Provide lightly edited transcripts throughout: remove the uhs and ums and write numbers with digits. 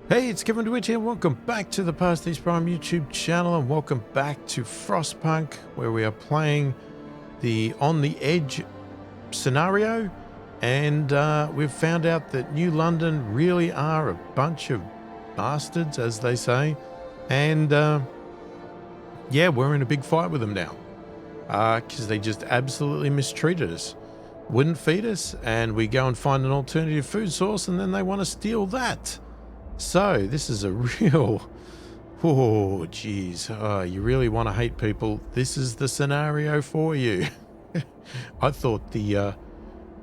Hey, it's Kevin DeWitt here. Welcome back to the pasthisprime YouTube channel, and welcome back to Frostpunk, where we are playing the On the Edge scenario. And we've found out that New London really are a bunch of bastards, as they say. And yeah, we're in a big fight with them now because they just absolutely mistreated us. Wouldn't feed us, and we go and find an alternative food source, and then they want to steal that. So this is a real, oh geez, you really want to hate people. This is the scenario for you. I thought the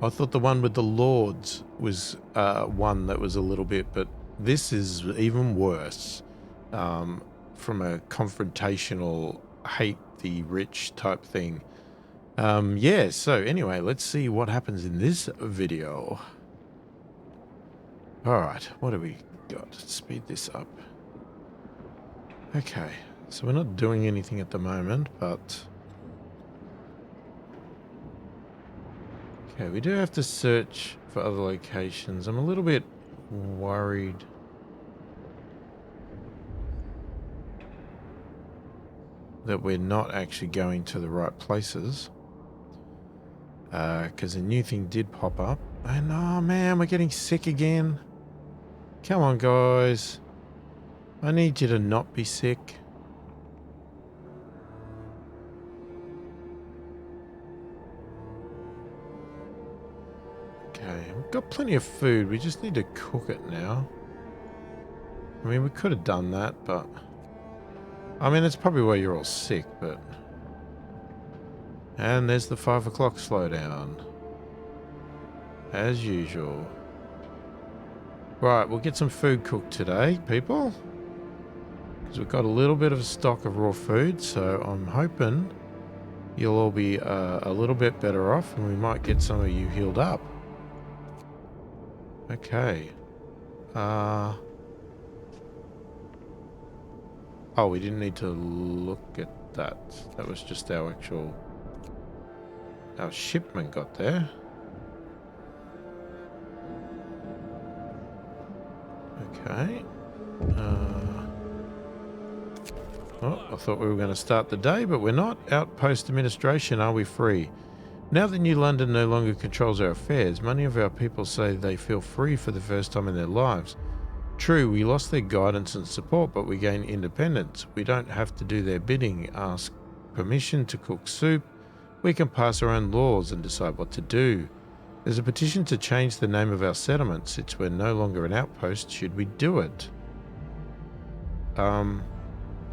one with the lords was one that was a little bit, but this is even worse from a confrontational hate the rich type thing. Yeah. So anyway, let's see what happens in this video. All right, what do we got? Speed this up. Okay, so we're not doing anything at the moment, but okay, we do have to search for other locations. I'm a little bit worried that we're not actually going to the right places, because a new thing did pop up. And oh man, we're getting sick again. Come on, guys. I need you to not be sick. Okay, we've got plenty of food. We just need to cook it now. I mean, we could have done that, but... I mean, it's probably why you're all sick, but... And there's the 5 o'clock slowdown. As usual. Right, we'll get some food cooked today, people. Because we've got a little bit of a stock of raw food, so I'm hoping you'll all be a little bit better off, and we might get some of you healed up. Okay. Oh, we didn't need to look at that. That was just our actual... Our shipment got there. Okay. Oh, I thought we were going to start the day, but we're not. Outpost administration, are we free? Now that New London no longer controls our affairs, many of our people say they feel free for the first time in their lives. True, we lost their guidance and support, but we gain independence. We don't have to do their bidding, ask permission to cook soup. We can pass our own laws and decide what to do. There's a petition to change the name of our settlement. Since we're no longer an outpost, should we do it?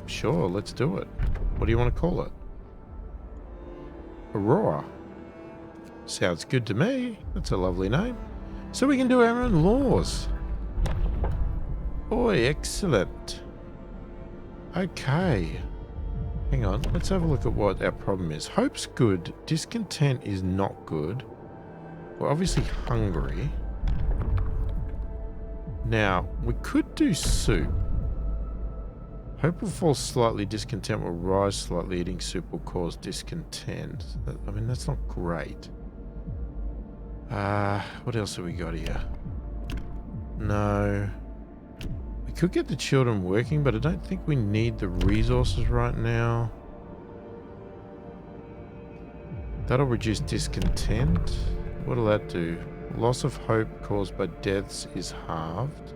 Sure, let's do it. What do you want to call it? Aurora. Sounds good to me. That's a lovely name. So we can do our own laws. Boy, excellent. Okay. Hang on, let's have a look at what our problem is. Hope's good. Discontent is not good. We're obviously hungry. Now, we could do soup. Hope will fall slightly, discontent will rise slightly, eating soup will cause discontent. I mean, that's not great. What else have we got here? No. We could get the children working, but I don't think we need the resources right now. That'll reduce discontent. What'll that do? Loss of hope caused by deaths is halved.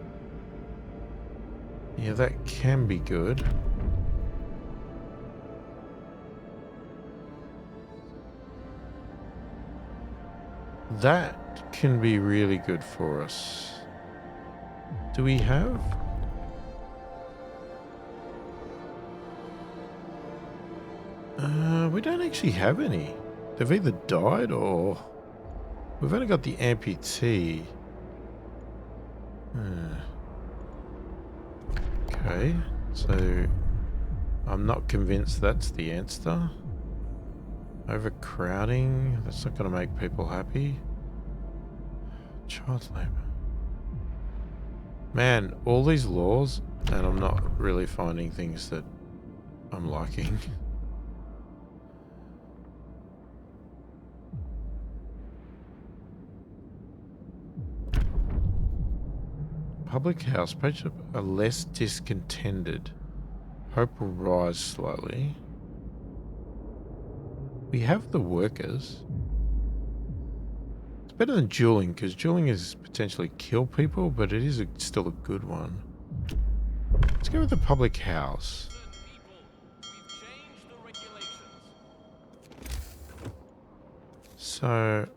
Yeah, that can be good. That can be really good for us. Do we have? We don't actually have any. They've either died or... We've only got the amputee. Okay, so I'm not convinced that's the answer. Overcrowding, that's not going to make people happy. Child labor. Man, all these laws, and I'm not really finding things that I'm liking. public house. Patrons are less discontented. Hope will rise slightly. We have the workers. It's better than dueling, because dueling is potentially kill people, but it is still a good one. Let's go with the public house. So,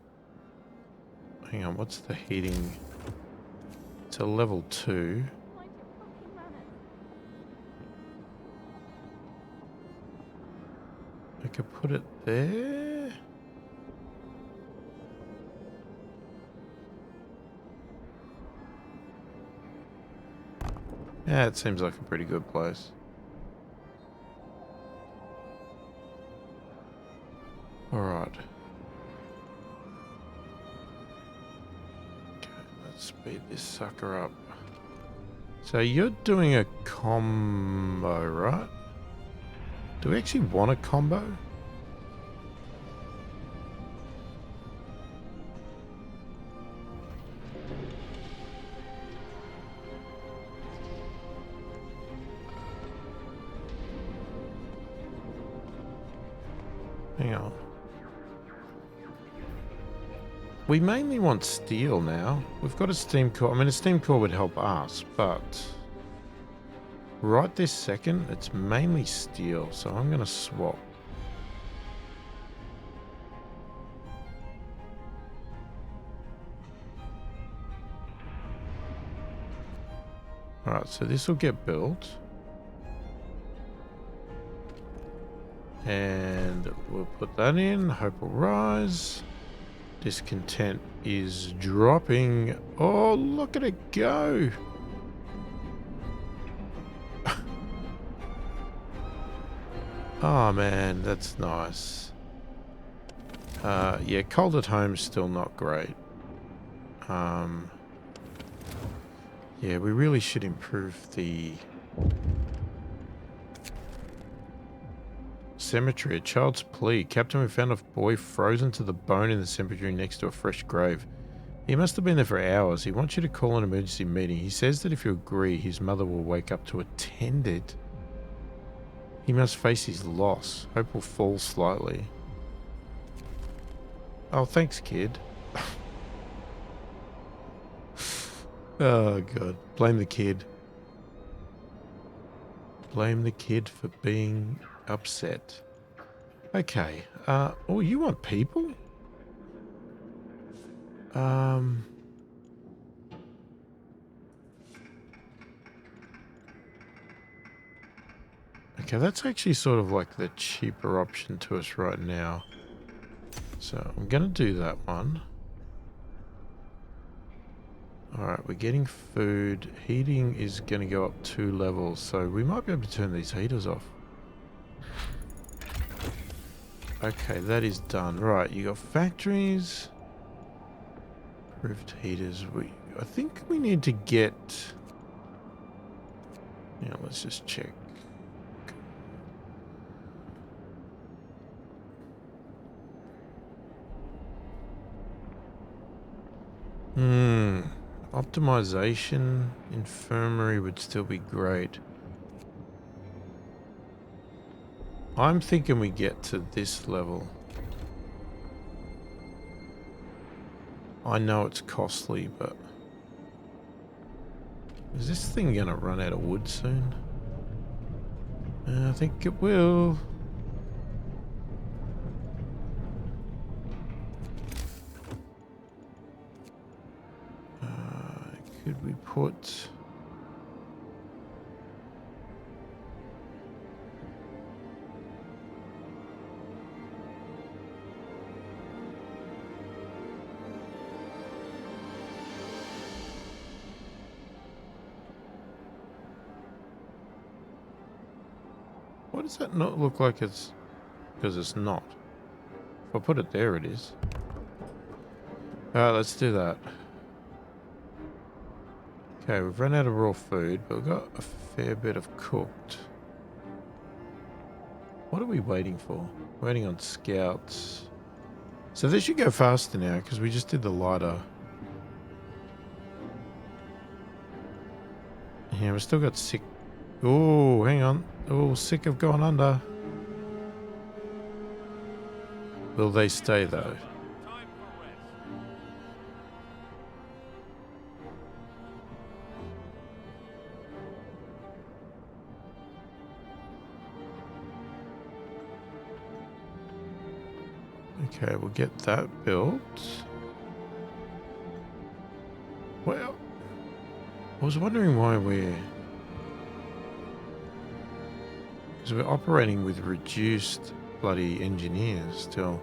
hang on, what's the heating? It's a level 2. I could put it there. Yeah, it seems like a pretty good place. Alright. Okay, let's speed this sucker up. So you're doing a combo, right? Do we actually want a combo? Hang on. We mainly want steel now. We've got a steam core. I mean, a steam core would help us, but right this second, it's mainly steel, so I'm going to swap. Alright, so this will get built. And we'll put that in. Hope will rise. Discontent is dropping. Oh, look at it go. Oh man, that's nice. Yeah, cold at home is still not great. Yeah, we really should improve the cemetery. A child's plea. Captain, we found a boy frozen to the bone in the cemetery next to a fresh grave. He must have been there for hours. He wants you to call an emergency meeting. He says that if you agree, his mother will wake up to attend it. He must face his loss. Hope will fall slightly. Oh, thanks, kid. Oh, God. Blame the kid. Blame the kid for being upset. Okay. Oh, you want people? Okay, that's actually sort of like the cheaper option to us right now. So I'm going to do that one. Alright, we're getting food. Heating is going to go up 2 levels, so we might be able to turn these heaters off. Okay, that is done. Right, you got factories. Approved heaters. I think we need to get... Yeah, let's just check. Optimization, infirmary would still be great. I'm thinking we get to this level. I know it's costly, but... Is this thing gonna run out of wood soon? I think it will. Could we put... Why does that not look like it's... Because it's not. If I put it there, it is. Alright, let's do that. Okay, we've run out of raw food, but we've got a fair bit of cooked. What are we waiting for? Waiting on scouts. So this should go faster now, because we just did the lighter. Yeah, we still got sick. Oh, hang on. Oh, sick of going under. Will they stay though? Okay, we'll get that built. Well, I was wondering why because we're operating with reduced bloody engineers still.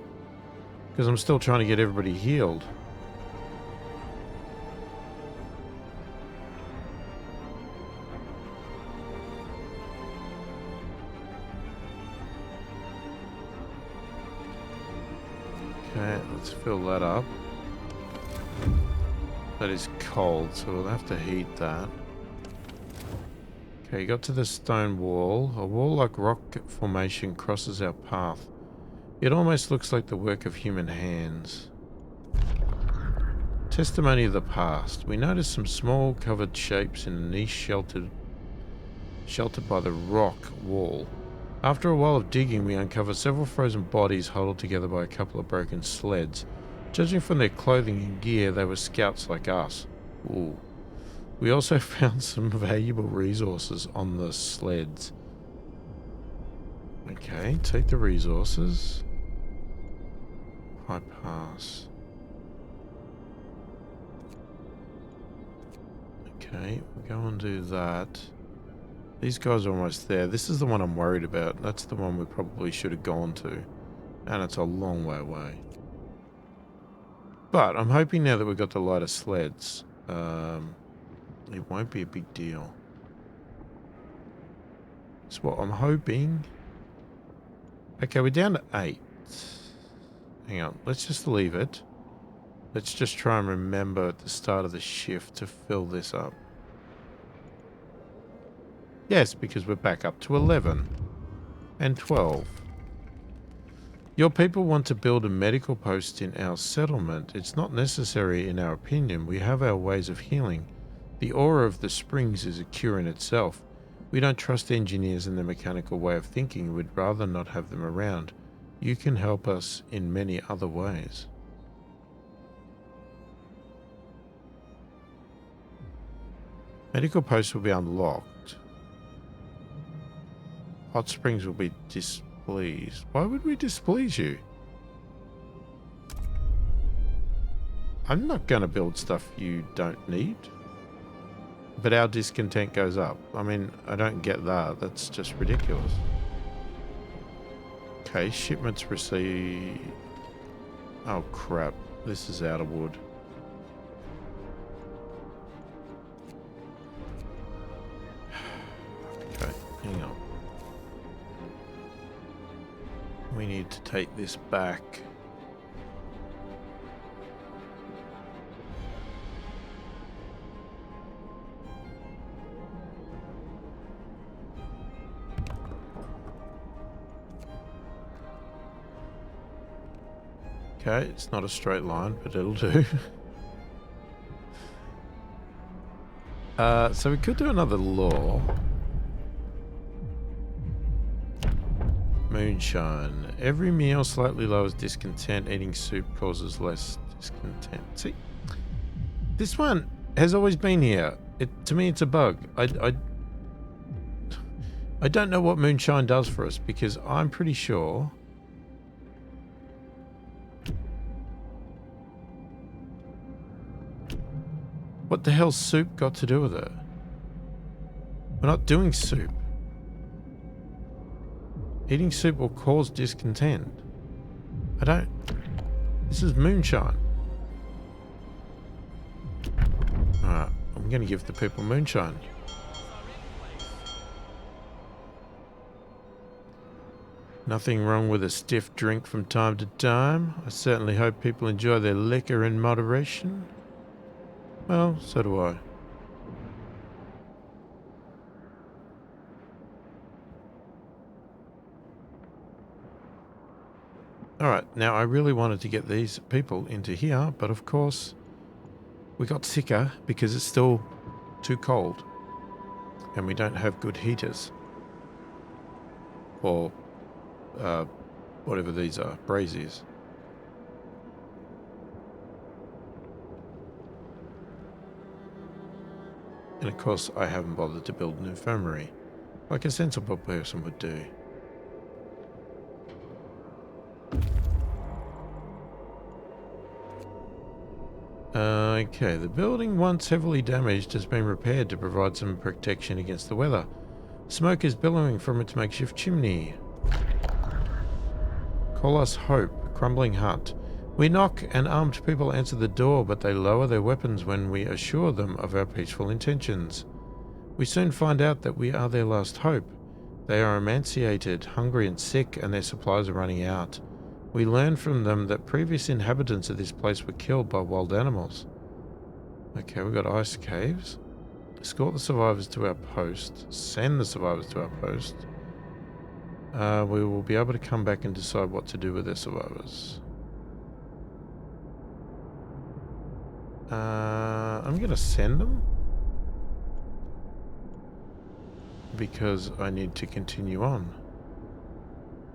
Because I'm still trying to get everybody healed. Okay, let's fill that up. That is cold, so we'll have to heat that. Okay, got to the stone wall. A wall-like rock formation crosses our path. It almost looks like the work of human hands. Testimony of the past. We noticed some small covered shapes in a niche sheltered by the rock wall. After a while of digging, we uncovered several frozen bodies huddled together by a couple of broken sleds. Judging from their clothing and gear, they were scouts like us. Ooh. We also found some valuable resources on the sleds. Okay, take the resources. High pass. Okay, we'll go and do that. These guys are almost there. This is the one I'm worried about. That's the one we probably should have gone to. And it's a long way away. But I'm hoping now that we've got the lighter sleds, it won't be a big deal. That's what I'm hoping. Okay, we're down to 8. Hang on, let's just leave it. Let's just try and remember at the start of the shift to fill this up. Yes, because we're back up to 11 and 12. Your people want to build a medical post in our settlement. It's not necessary in our opinion. We have our ways of healing. The aura of the springs is a cure in itself. We don't trust engineers and their mechanical way of thinking. We'd rather not have them around. You can help us in many other ways. Medical posts will be unlocked. Hot springs will be displeased. Why would we displease you? I'm not going to build stuff you don't need. But our discontent goes up. I mean, I don't get that. That's just ridiculous. Okay, shipments received. Oh crap, this is out of wood. Okay, hang on. We need to take this back. Okay, it's not a straight line, but it'll do. So we could do another law. Moonshine. Every meal slightly lowers discontent. Eating soup causes less discontent. See, this one has always been here. To me, it's a bug. I don't know what moonshine does for us because I'm pretty sure. What the hell's soup got to do with it? We're not doing soup. Eating soup will cause discontent. This is moonshine. Alright, I'm going to give the people moonshine. Nothing wrong with a stiff drink from time to time. I certainly hope people enjoy their liquor in moderation. Well, so do I. Alright, now I really wanted to get these people into here, but of course we got sicker because it's still too cold. And we don't have good heaters. Or whatever these are, braziers. And of course, I haven't bothered to build an infirmary, like a sensible person would do. Okay, the building, once heavily damaged, has been repaired to provide some protection against the weather. Smoke is billowing from its makeshift chimney. Call us Hope, crumbling hut. We knock and armed people answer the door, but they lower their weapons when we assure them of our peaceful intentions. We soon find out that we are their last hope. They are emaciated, hungry and sick, and their supplies are running out. We learn from them that previous inhabitants of this place were killed by wild animals. Okay, we've got ice caves. Escort the survivors to our post. Send the survivors to our post. We will be able to come back and decide what to do with their survivors. I'm going to send them. Because I need to continue on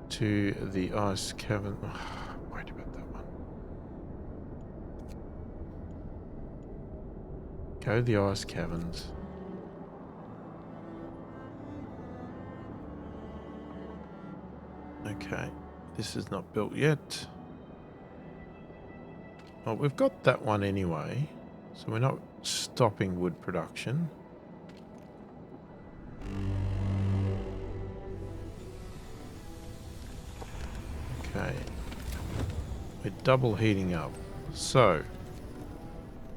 to the ice cavern. Oh, worried about that one. Go to the ice caverns. Okay, this is not built yet. Well, we've got that one anyway, so we're not stopping wood production. Okay, we're double heating up. So,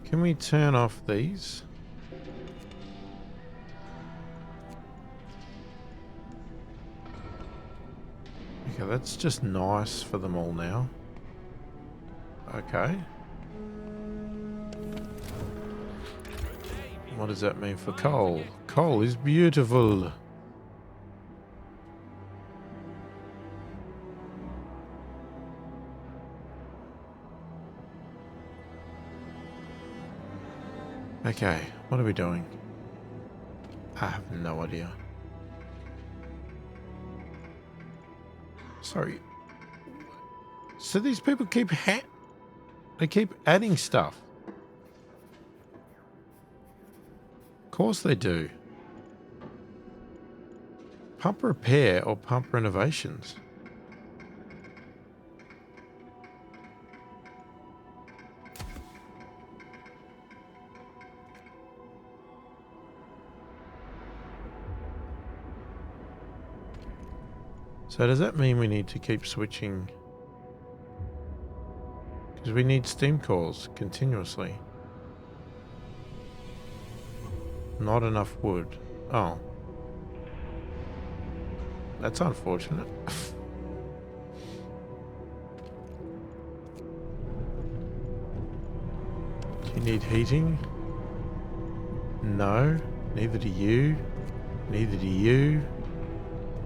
can we turn off these? Okay, that's just nice for them all now. Okay. What does that mean for coal? Coal is beautiful. Okay, what are we doing? I have no idea. Sorry. So these people keep they keep adding stuff. Of course they do. Pump repair or pump renovations? So does that mean we need to keep switching? Because we need steam cores continuously. Not enough wood. Oh. That's unfortunate. Do you need heating? No. Neither do you. Neither do you.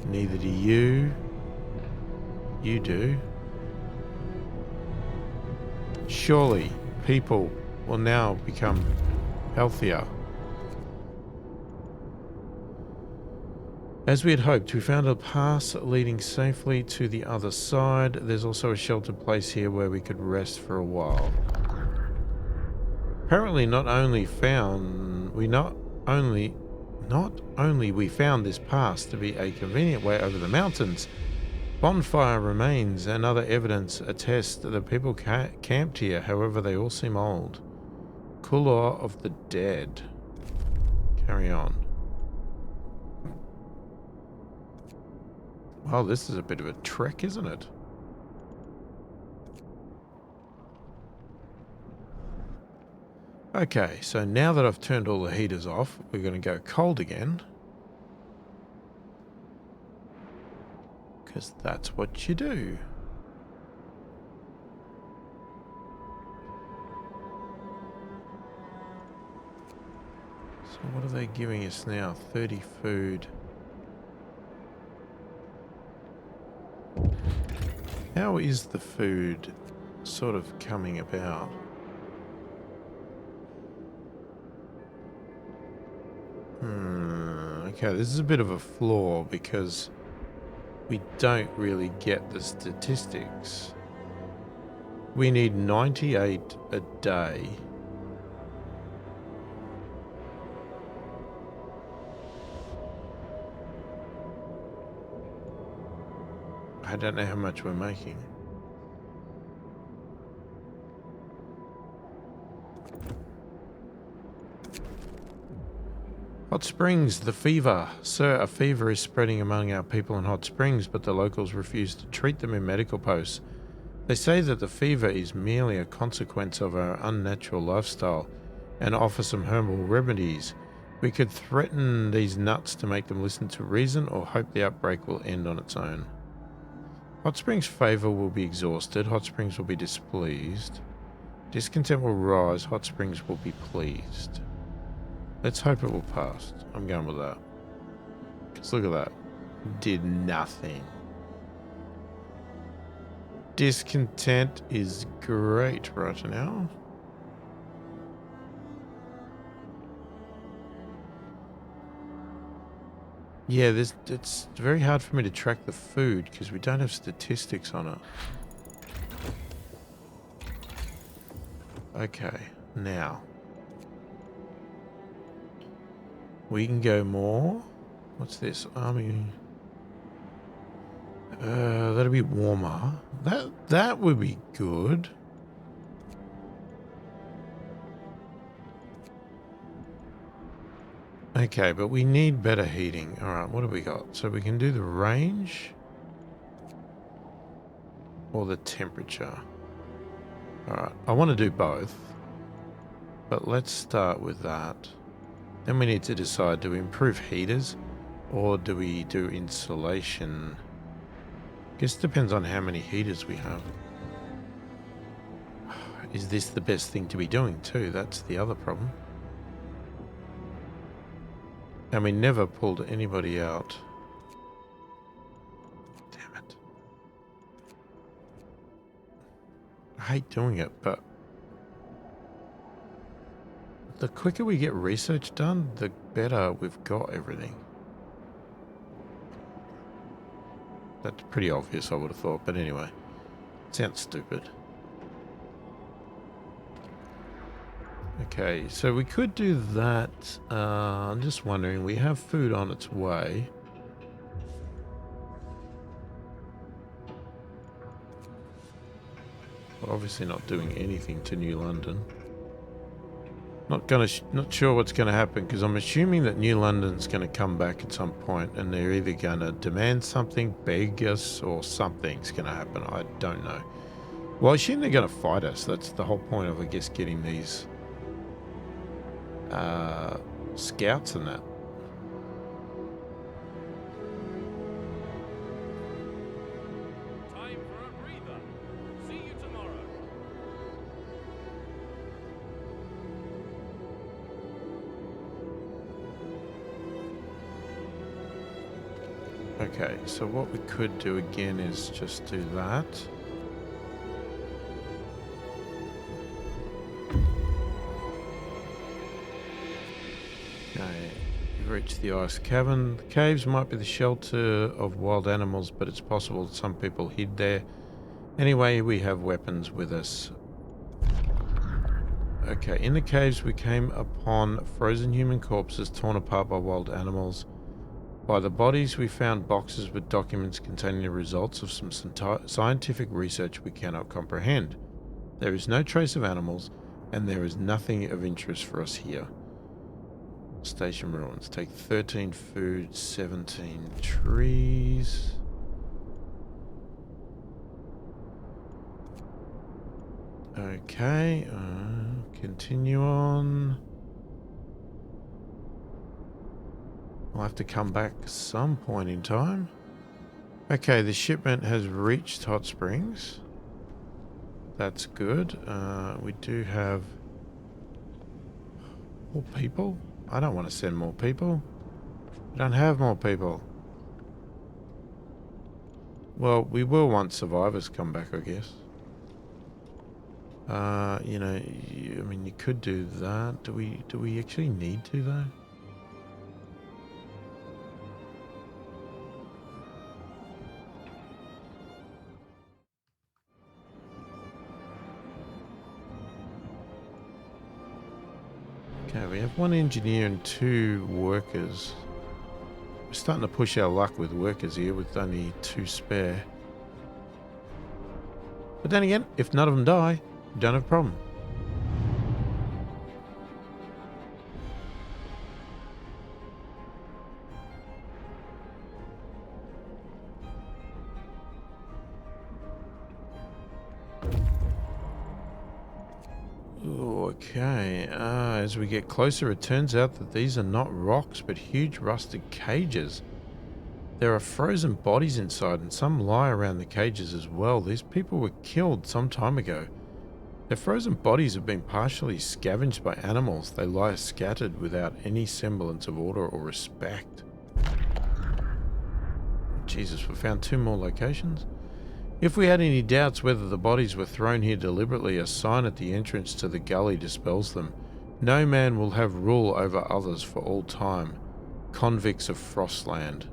Neither do you. You do. Surely people will now become healthier. As we had hoped, we found a pass leading safely to the other side. There's also a sheltered place here where we could rest for a while. Apparently not only we found this pass to be a convenient way over the mountains, bonfire remains and other evidence attest that the people camped here. However, they all seem old. Couloir of the dead. Carry on. Well, this is a bit of a trek, isn't it? Okay, so now that I've turned all the heaters off, we're going to go cold again. Because that's what you do. So what are they giving us now? 30 food. How is the food sort of coming about? Okay, this is a bit of a flaw because we don't really get the statistics. We need 98 a day. I don't know how much we're making. Hot Springs, the fever. Sir, a fever is spreading among our people in Hot Springs, but the locals refuse to treat them in medical posts. They say that the fever is merely a consequence of our unnatural lifestyle and offer some herbal remedies. We could threaten these nuts to make them listen to reason or hope the outbreak will end on its own. Hot Springs' favour will be exhausted. Hot Springs will be displeased. Discontent will rise. Hot Springs will be pleased. Let's hope it will pass. I'm going with that. Because look at that. Did nothing. Discontent is great right now. Yeah, it's very hard for me to track the food because we don't have statistics on it. Okay, now. We can go more. What's this? Army. That'll be warmer. That would be good. Okay, but we need better heating. Alright, what have we got? So we can do the range or the temperature. Alright, I want to do both. But let's start with that. Then we need to decide, do we improve heaters or do we do insulation? Guess it depends on how many heaters we have. Is this the best thing to be doing too? That's the other problem. And we never pulled anybody out. Damn it. I hate doing it, but the quicker we get research done, the better we've got everything. That's pretty obvious, I would have thought, but anyway. Sounds stupid. Okay, so we could do that. I'm just wondering, we have food on its way. We're obviously not doing anything to New London. Not sure what's gonna happen because I'm assuming that New London's gonna come back at some point and they're either gonna demand something, beg us, or something's gonna happen. I don't know. Well, I assume they're gonna fight us. That's the whole point of, I guess, getting these scouts and that. Time for a breather. See you tomorrow. Okay, so what we could do again is just do that. Okay, you've reached the ice cavern. The caves might be the shelter of wild animals, but it's possible that some people hid there. Anyway, we have weapons with us. Okay, in the caves we came upon frozen human corpses torn apart by wild animals. By the bodies we found boxes with documents containing the results of some scientific research we cannot comprehend. There is no trace of animals, and there is nothing of interest for us here. Station ruins. Take 13 food, 17 trees. Okay, continue on. I'll have to come back some point in time. Okay, the shipment has reached Hot Springs. That's good. We do have more people. I don't want to send more people. We don't have more people. Well, we will once survivors come back, I guess. You know, I mean, you could do that. Do we actually need to, though? Okay, we have 1 engineer and 2 workers. We're starting to push our luck with workers here with only 2 spare. But then again, if none of them die, we don't have a problem. Okay, as we get closer, it turns out that these are not rocks, but huge rusted cages. There are frozen bodies inside, and some lie around the cages as well. These people were killed some time ago. Their frozen bodies have been partially scavenged by animals. They lie scattered without any semblance of order or respect. Jesus, we found 2 more locations. If we had any doubts whether the bodies were thrown here deliberately, a sign at the entrance to the gully dispels them. No man will have rule over others for all time. Convicts of Frostland.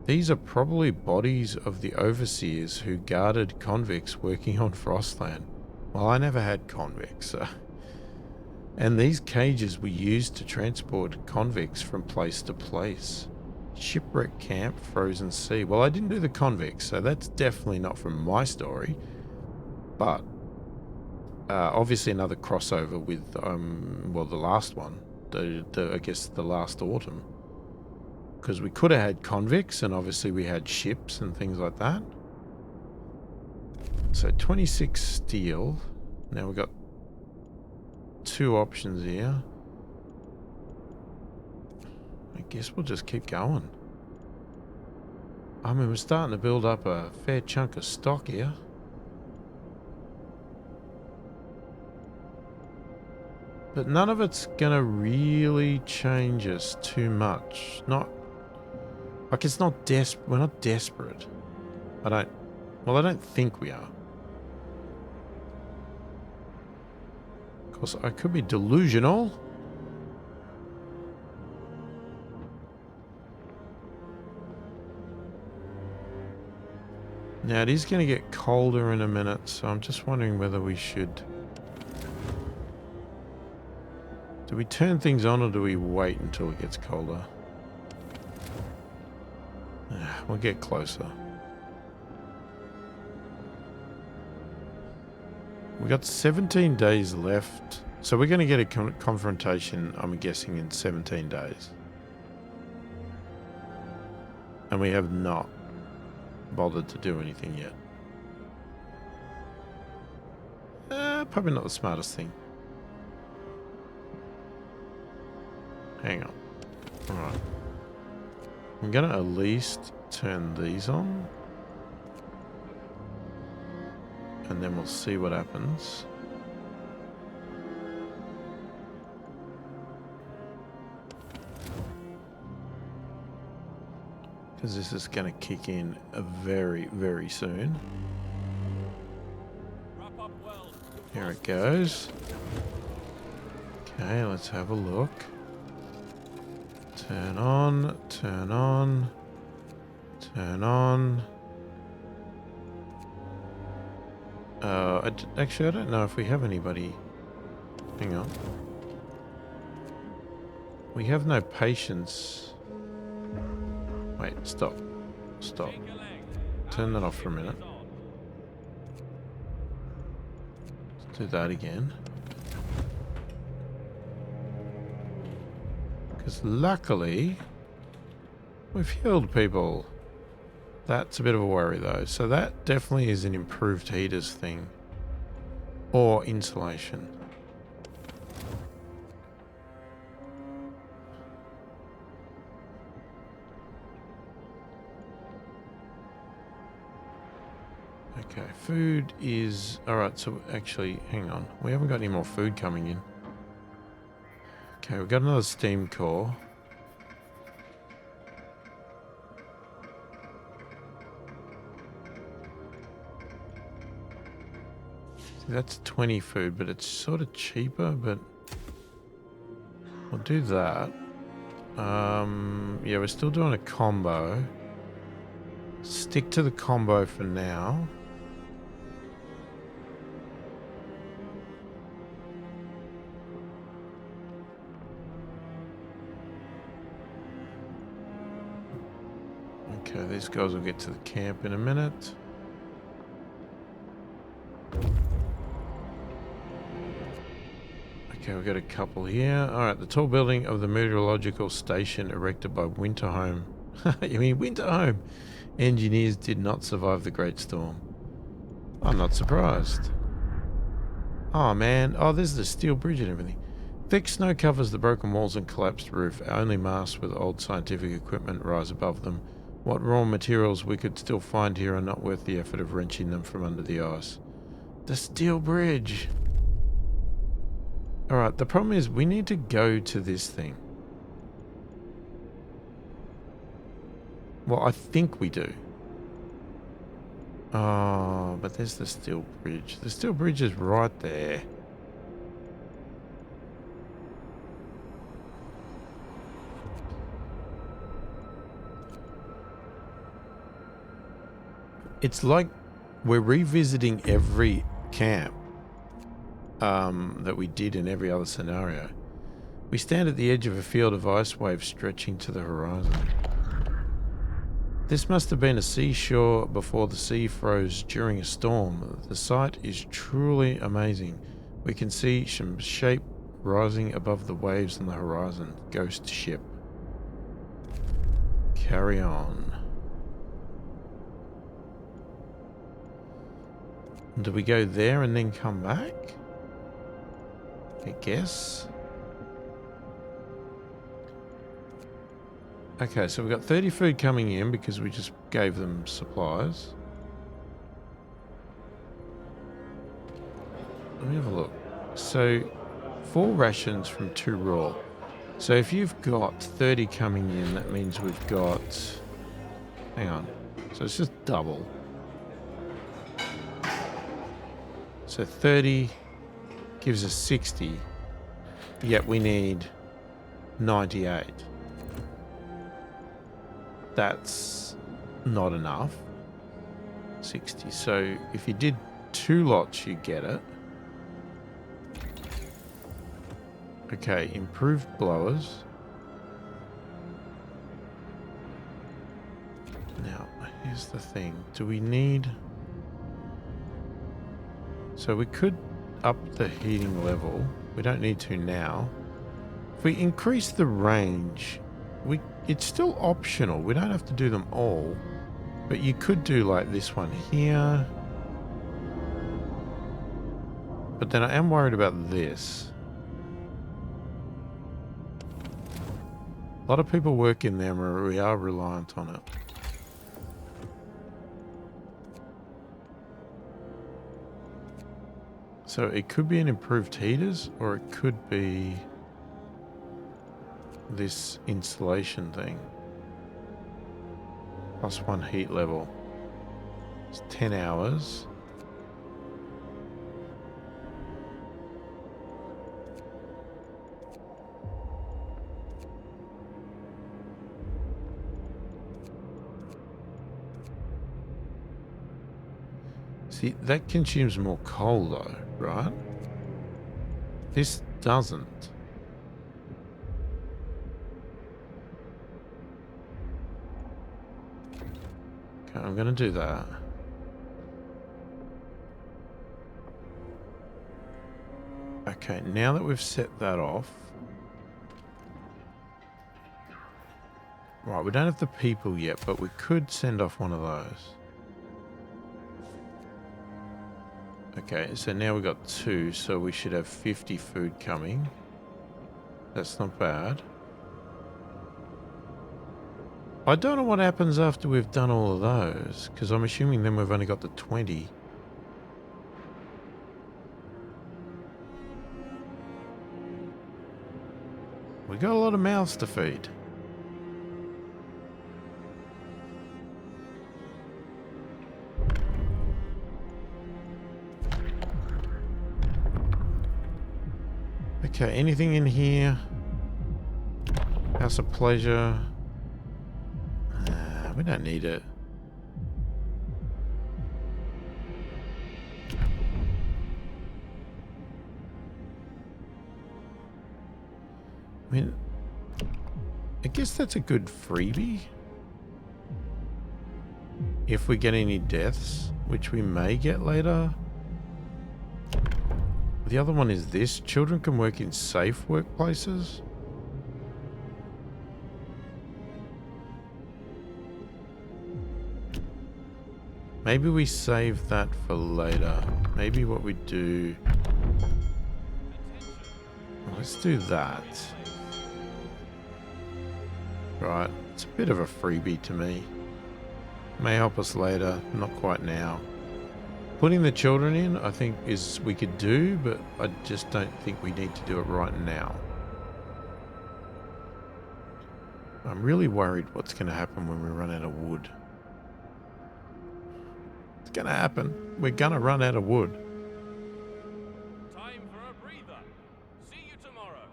These are probably bodies of the overseers who guarded convicts working on Frostland. Well, I never had convicts. And these cages were used to transport convicts from place to place. Shipwreck camp, frozen sea. Well, I didn't do the convicts, so that's definitely not from my story. But obviously another crossover with, well, the last one. I guess the last autumn. Because we could have had convicts, and obviously we had ships and things like that. So 26 steel. Now we've got 2 options here. I guess we'll just keep going. I mean, we're starting to build up a fair chunk of stock here. But none of it's gonna really change us too much. Not like it's not we're not desperate. I don't think we are. Of course, I could be delusional. Now, it is going to get colder in a minute, so I'm just wondering whether we should... Do we turn things on or do we wait until it gets colder? We'll get closer. We got 17 days left, so we're going to get a confrontation, I'm guessing, in 17 days. And we have not bothered to do anything yet. Probably not the smartest thing. Hang on. Alright. I'm gonna at least turn these on. And then we'll see what happens. Because this is going to kick in very, very soon. Here it goes. Okay, let's have a look. Turn on, turn on, turn on. Actually, I don't know if we have anybody. Hang on. We have no patience. Wait, stop. Stop. Turn that off for a minute. Let's do that again. Because luckily, we've healed people. That's a bit of a worry though. So that definitely is an improved heaters thing. Or insulation. Okay, food is... Alright, so actually, hang on. We haven't got any more food coming in. Okay, we've got another steam core. See, that's 20 food, but it's sort of cheaper, but... We'll do that. Yeah, we're still doing a combo. Stick to the combo for now. Okay, these guys will get to the camp in a minute. Okay, we've got a couple here. Alright, the tall building of the meteorological station erected by Winterhome. You mean Winterhome? Engineers did not survive the Great Storm. I'm not surprised. Oh man, oh there's the steel bridge and everything. Thick snow covers the broken walls and collapsed roof. Only masts with old scientific equipment rise above them. What raw materials we could still find here are not worth the effort of wrenching them from under the ice. The steel bridge! Alright, the problem is we need to go to this thing. Well, I think we do. Oh, but there's the steel bridge. The steel bridge is right there. It's like we're revisiting every camp that we did in every other scenario. We stand at the edge of a field of ice waves stretching to the horizon. This must have been a seashore before the sea froze during a storm. The sight is truly amazing. We can see some shape rising above the waves on the horizon. Ghost ship. Carry on. Do we go there and then come back? I guess. Okay, so we've got 30 food coming in because we just gave them supplies. Let me have a look. So, 4 rations from 2 raw. So if you've got 30 coming in, that means we've got... Hang on. So it's just double. So 30 gives us 60. Yet we need 98. That's not enough. 60. So if you did 2 lots, you get it. Okay, improved blowers. Now, here's the thing. Do we need... So we could up the heating level. We don't need to now. If we increase the range, it's still optional. We don't have to do them all. But you could do like this one here. But then I am worried about this. A lot of people work in there and we are reliant on it. So it could be an improved heaters, or it could be this insulation thing. +1 heat level. It's 10 hours. See, that consumes more coal though, right? This doesn't. Okay, I'm gonna do that. Okay, now that we've set that off. Right, we don't have the people yet, but we could send off one of those. Okay, so now we've got 2, so we should have 50 food coming. That's not bad. I don't know what happens after we've done all of those, because I'm assuming then we've only got the 20. We got a lot of mouths to feed. Okay, anything in here? House of Pleasure. We don't need it. I mean, I guess that's a good freebie. if we get any deaths, which we may get later. The other one is this. Children can work in safe workplaces. Maybe we save that for later. Maybe what we do... Let's do that. Right. It's a bit of a freebie to me. May help us later. Not quite now. Putting the children in, I think, is we could do, but I just don't think we need to do it right now. I'm really worried what's going to happen when we run out of wood. It's going to happen. We're going to run out of wood. Time for a breather. See you tomorrow.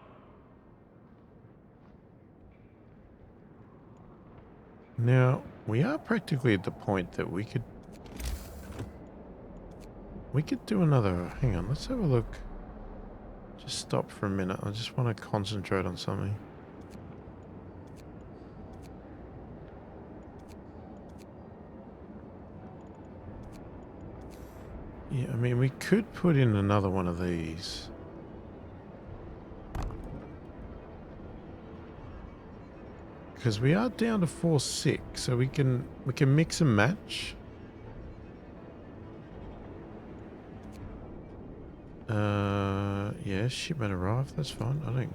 Now, we are practically at the point that we could do another... Hang on, let's have a look. Just stop for a minute. I just want to concentrate on something. Yeah, I mean, we could put in another one of these. Because we are down to 4-6, so we can mix and match. Yeah, shipment arrived. That's fine. I don't...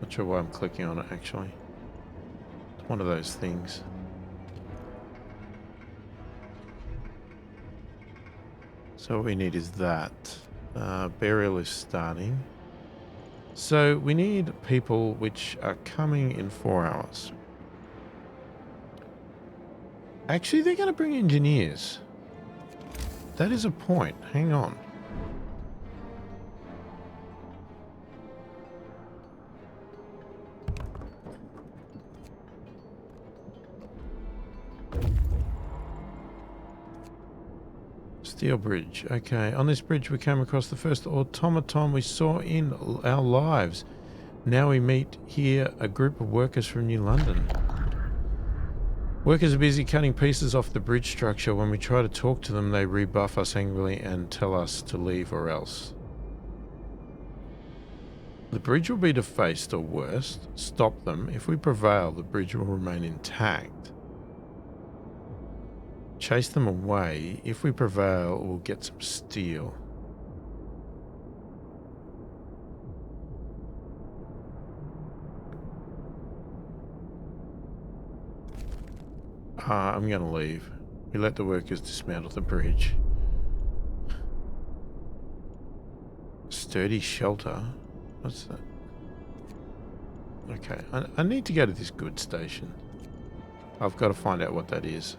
Not sure why I'm clicking on it, actually. It's one of those things. So what we need is that. Burial is starting. So we need people which are coming in 4 hours. Actually, they're going to bring engineers. That is a point. Hang on. Steel bridge. Okay, on this bridge we came across the first automaton we saw in our lives. Now we meet here a group of workers from New London. Workers are busy cutting pieces off the bridge structure. When we try to talk to them, they rebuff us angrily and tell us to leave or else. The bridge will be defaced or worse. Stop them. If we prevail, the bridge will remain intact. Chase them away. If we prevail, we'll get some steel. I'm going to leave. We let the workers dismantle the bridge. Sturdy shelter? What's that? Okay, I need to go to this goods station. I've got to find out what that is.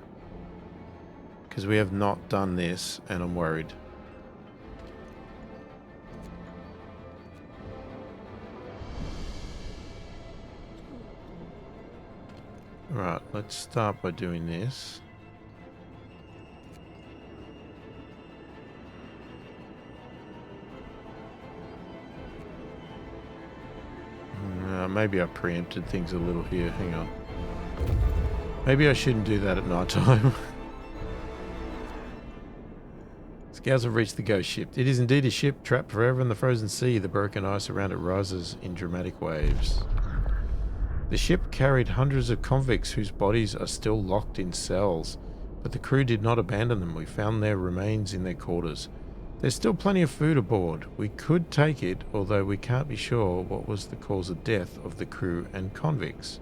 Because we have not done this, and I'm worried. Right, let's start by doing this. Maybe I preempted things a little here. Hang on. Maybe I shouldn't do that at night time. Scouts have reached the ghost ship. It is indeed a ship trapped forever in the frozen sea. The broken ice around it rises in dramatic waves. The ship carried hundreds of convicts whose bodies are still locked in cells, but the crew did not abandon them. We found their remains in their quarters. There's still plenty of food aboard. We could take it, although we can't be sure what was the cause of death of the crew and convicts.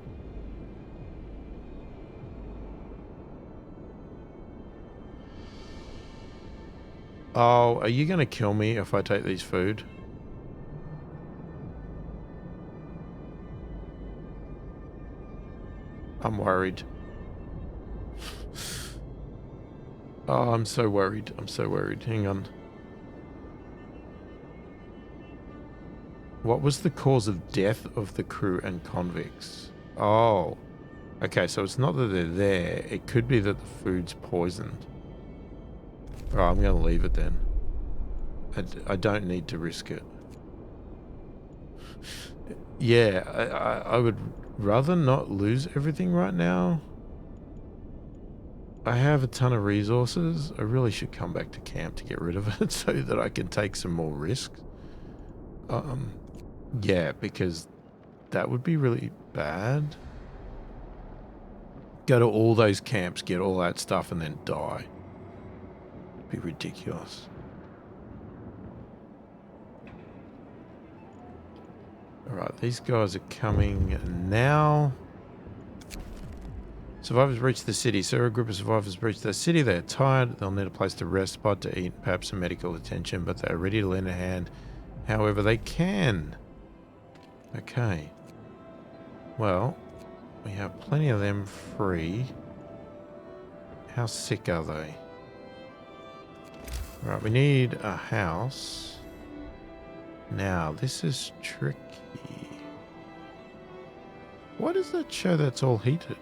Oh, are you going to kill me if I take these food? I'm worried. Oh, I'm so worried. I'm so worried. Hang on. What was the cause of death of the crew and convicts? Oh. Okay, so it's not that they're there. It could be that the food's poisoned. Oh, I'm going to leave it then. I don't need to risk it. Yeah, I would rather not lose everything right now. I have a ton of resources. I really should come back to camp to get rid of it so that I can take some more risks. Yeah, because that would be really bad. Go to all those camps, get all that stuff, and then die. Be ridiculous. Alright, these guys are coming now. Survivors reach the city. So a group of survivors reach the city. They are tired. They'll need a place to rest, spot to eat, perhaps some medical attention, but they are ready to lend a hand however they can. Okay. Well, we have plenty of them free. How sick are they? Right, we need a house. Now, this is tricky. Why does that show that's all heated?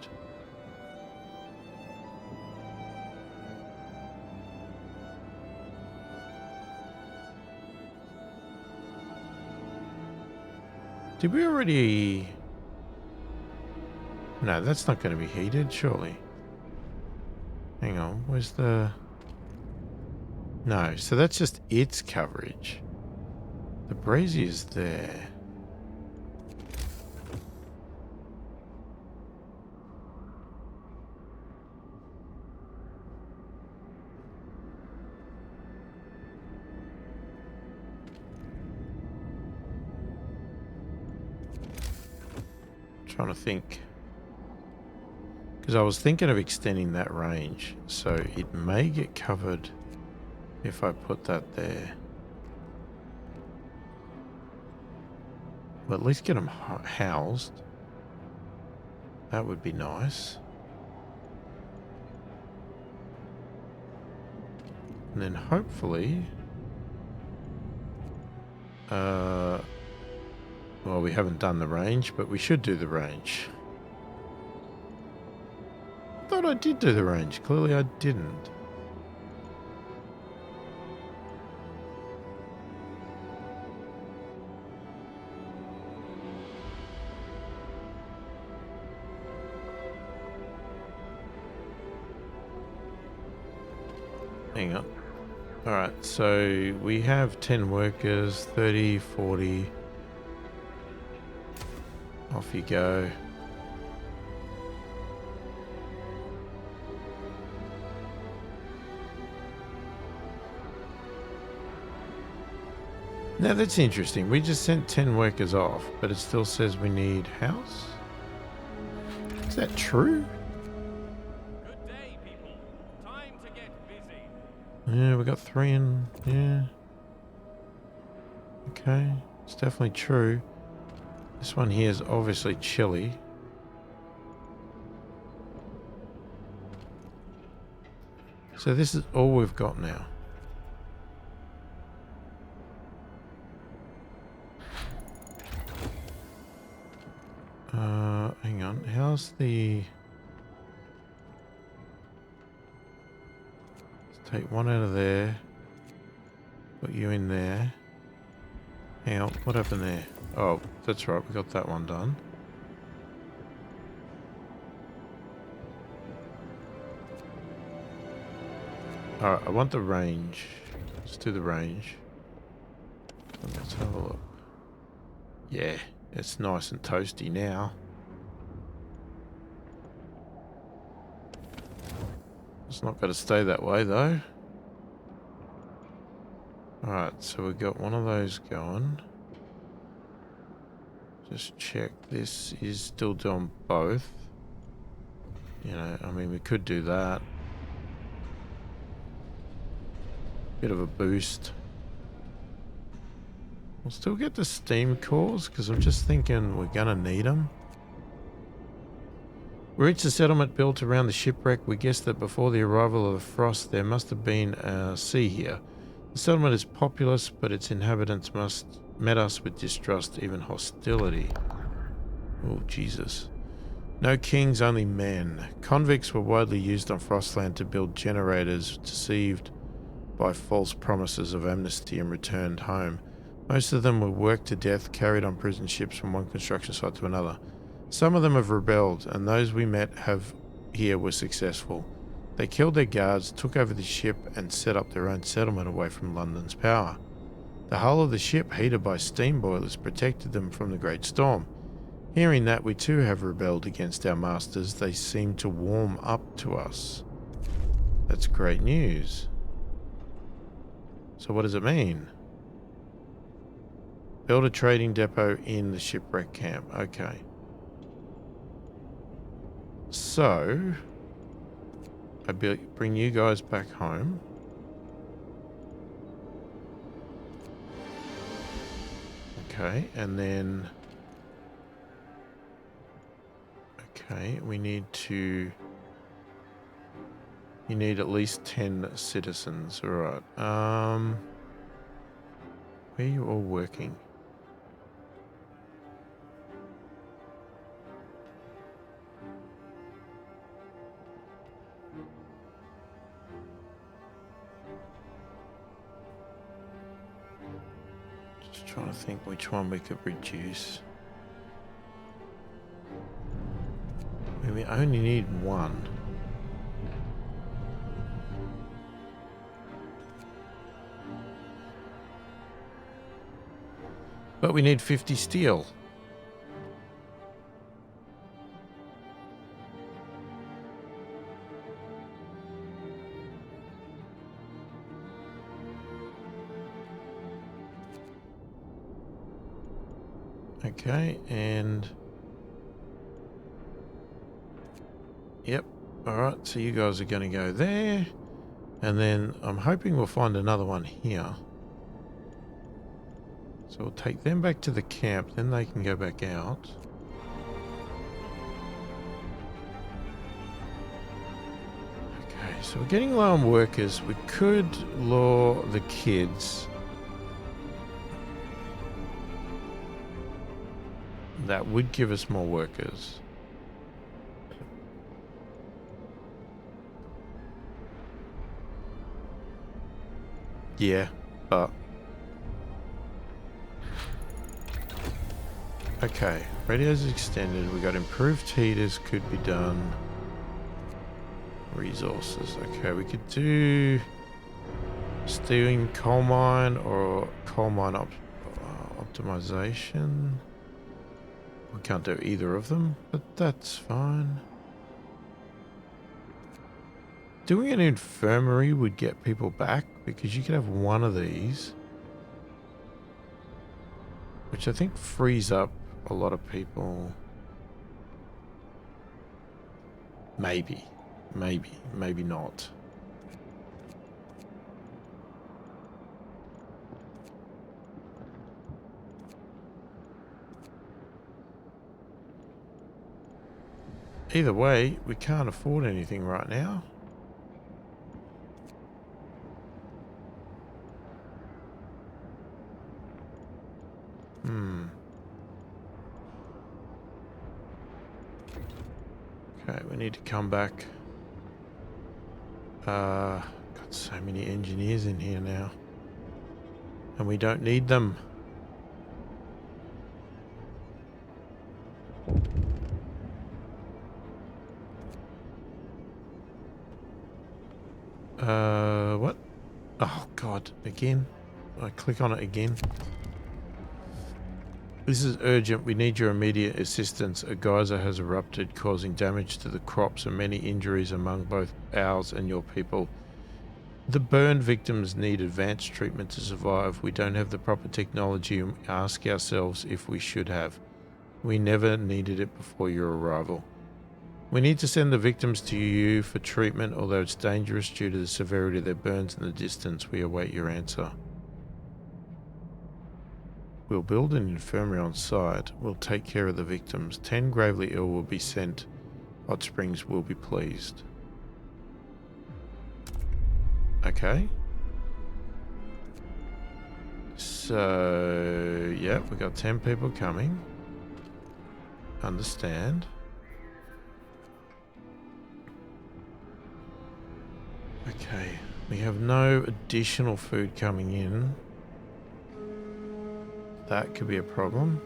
Did we already... No, that's not going to be heated, surely. Hang on, where's the... No, so that's just its coverage. The brazier's there. Trying to think. Because I was thinking of extending that range, so it may get covered if I put that there. Well, at least get them housed. That would be nice. And then hopefully... well, we haven't done the range, but we should do the range. I thought I did do the range. Clearly I didn't. Hang on. Alright, so we have 10 workers, 30, 40... Off you go. Now that's interesting. We just sent 10 workers off, but it still says we need house? Is that true? Good day, people. Time to get busy. Yeah, we got 3 in... Yeah. Okay. It's definitely true. This one here is obviously chilly. So this is all we've got now. Hang on. How's the... Let's take one out of there. Put you in there. Hang on. What happened there? Oh, that's right, we got that one done. Alright, I want the range. Let's do the range. Let's have a look. Yeah, it's nice and toasty now. It's not going to stay that way though. Alright, so we've got one of those going. Just check this is still doing both. You know, I mean, we could do that. Bit of a boost. We'll still get the steam cores because I'm just thinking we're going to need them. We reached a settlement built around the shipwreck. We guessed that before the arrival of the frost there must have been a sea here. The settlement is populous, but its inhabitants met us with distrust, even hostility. Oh, Jesus. No kings, only men. Convicts were widely used on Frostland to build generators, deceived by false promises of amnesty and returned home. Most of them were worked to death, carried on prison ships from one construction site to another. Some of them have rebelled, and those we met here were successful. They killed their guards, took over the ship, and set up their own settlement away from London's power. The hull of the ship, heated by steam boilers, protected them from the great storm. Hearing that we too have rebelled against our masters, they seem to warm up to us. That's great news. So what does it mean? Build a trading depot in the shipwreck camp. Okay. So, I bring you guys back home. Okay, and then... Okay, we need to... You need at least 10 citizens. Alright. Where are you all working? Just trying to think which one we could reduce. We only need one. But we need 50 steel. Okay, and... Yep. Alright, so you guys are going to go there. And then I'm hoping we'll find another one here. So we'll take them back to the camp, then they can go back out. Okay, so we're getting low on workers. We could lure the kids. That would give us more workers. Yeah, but... Okay, radios extended. We got improved heaters could be done. Resources. Okay, we could do steam coal mine or coal mine optimization. We can't do either of them, but that's fine. Doing an infirmary would get people back because you could have one of these, which I think frees up a lot of people. Maybe not. Either way, we can't afford anything right now. Okay, we need to come back. Got so many engineers in here now. And we don't need them. What? Oh God, again. I click on it again. This is urgent. We need your immediate assistance. A geyser has erupted, causing damage to the crops and many injuries among both ours and your people. The burn victims need advanced treatment to survive. We don't have the proper technology and we ask ourselves if we should have. We never needed it before your arrival. We need to send the victims to you for treatment, although it's dangerous due to the severity of their burns and the distance. We await your answer. We'll build an infirmary on site. We'll take care of the victims. 10 gravely ill will be sent. Hot Springs will be pleased. Okay. So, yeah, we got 10 people coming. Understand. Okay, we have no additional food coming in. That could be a problem.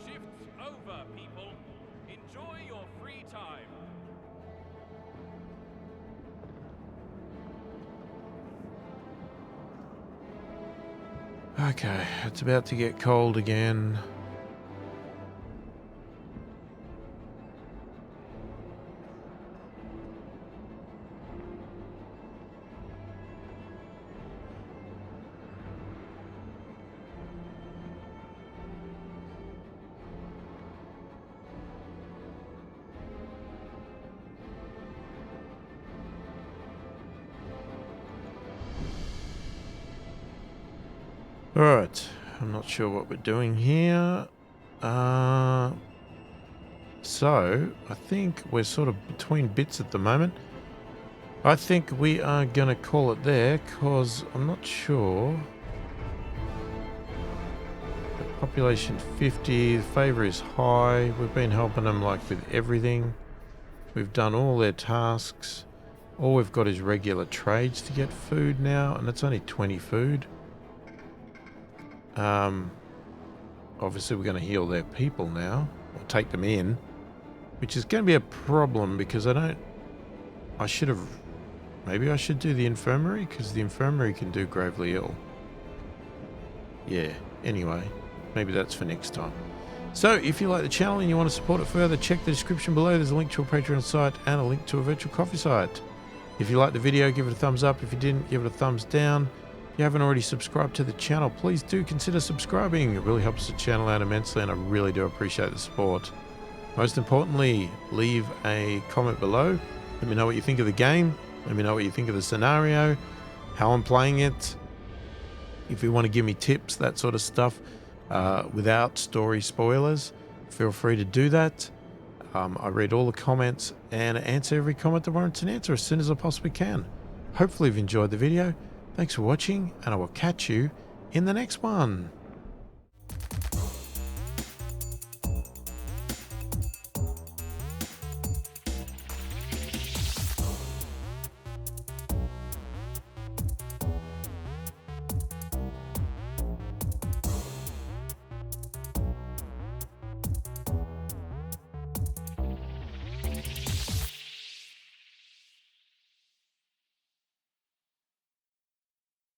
Shift's over, people. Enjoy your free time. Okay, it's about to get cold again. Alright, I'm not sure what we're doing here. So, I think we're sort of between bits at the moment. I think we are going to call it there, because I'm not sure. The population 50, the favour is high. We've been helping them like with everything. We've done all their tasks. All we've got is regular trades to get food now, and it's only 20 food. Obviously we're going to heal their people now, or take them in, which is going to be a problem because maybe I should do the infirmary, because the infirmary can do gravely ill. Yeah, anyway, maybe that's for next time. So if you like the channel and you want to support it further, check the description below. There's a link to a Patreon site and a link to a virtual coffee site. If you liked the video, give it a thumbs up. If you didn't, give it a thumbs down. If you haven't already subscribed to the channel, please do consider subscribing. It really helps the channel out immensely, and I really do appreciate the support. Most importantly, leave a comment below. Let me know what you think of the game. Let me know what you think of the scenario, how I'm playing it. If you want to give me tips, that sort of stuff, without story spoilers, feel free to do that. I read all the comments and answer every comment that warrants an answer as soon as I possibly can. Hopefully you've enjoyed the video. Thanks for watching, and I will catch you in the next one.